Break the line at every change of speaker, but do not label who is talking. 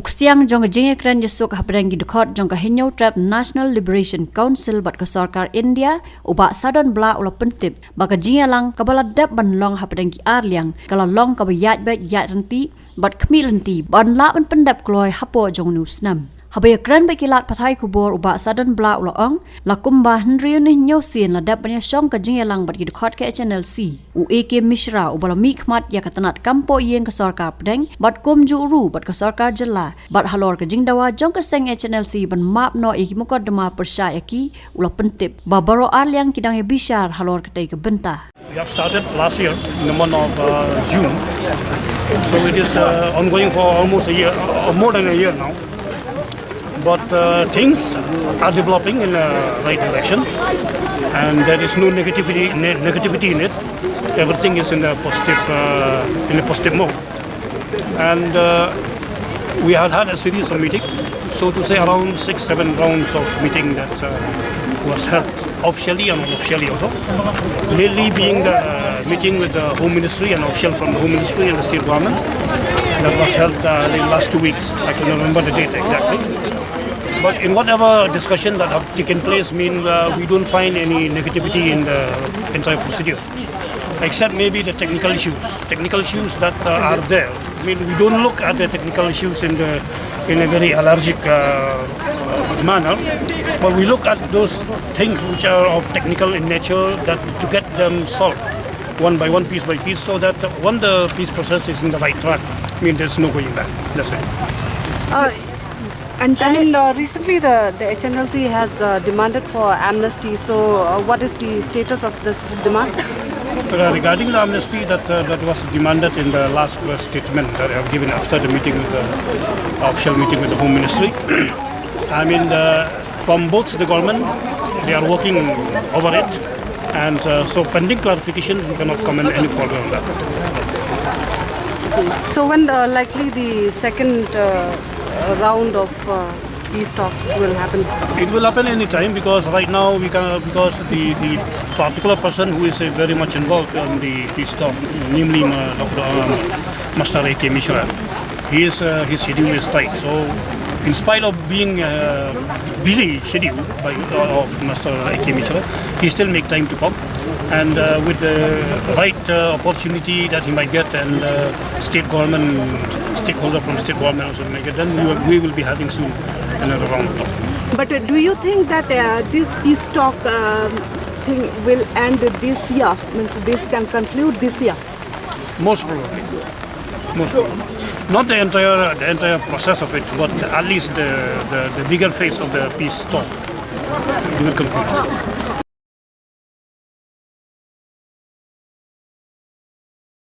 Uksiang jong jingïakren ïasuk hapdeng gidukot jong hinyo trap National Liberation Council bat ke Sorkar India uba Sadon bla ula pentip baka jingïalang kabaladap ban long hapdeng arliang kalau long kabayat baik yat renti bat kemilenti ban la ban pendap kloy hapo jong nusnam. Habayakran bakilat patai kubur uba Sadon bla ula ong la kumba hendriu ni nyosin la dap banya syong ka jingïalang bat gidukot ke HNLC ueke mishra ubala mikmat ya katanat kampo iyeng ke Sorkar pedeng bat kum juru bat ke Sorkar jela bat halor ke jingdawa jong ke seng HNLC ban map no iki mukaddama persya yaki ula pentip babaro arliang kidang ya bishar halor ketai ke bentah.
We have started last year in the month of June, so it is ongoing for almost a year, more than a year now. But things are developing in the right direction, and there is no negativity in it. Everything is in a positive mode, and we have had a series of meetings. So to say, around 6-7 rounds of meeting that was held officially and unofficially also. Lately being the meeting with the Home Ministry and official from the Home Ministry and the state government that was held in the last 2 weeks. I can remember the date exactly. But in whatever discussion that have taken place, we don't find any negativity in the entire procedure, except maybe the technical issues that are there. I mean, we don't look at the technical issues in a very allergic manner, but we look at those things which are of technical in nature that to get them solved one by one, piece by piece, so that when the peace process is in the right track, I mean, there's no going back. That's it.
And recently the HNLC has demanded for amnesty. So what is the status of this demand?
Regarding the amnesty that was demanded in the last statement that I have given after the meeting with the official meeting with the Home Ministry, I mean, from both the government, they are working over it, and so pending clarification, we cannot comment any further on that.
So when likely the second round of peace talks will happen?
It will happen any time, because right now because the particular person who is very much involved in the peace talk, namely Dr. Master A.K. Mishra, his schedule is tight. So in spite of being busy schedule of Master A.K. Mishra, he still make time to come, and with the right opportunity that he might get, and stakeholder from state government also make it, then we will be having soon another round of talk.
But do you think that this peace talk thing will end this year? Means this can conclude this year?
Most probably. Not the entire process of it, but at least the bigger phase of the peace talk. It will conclude.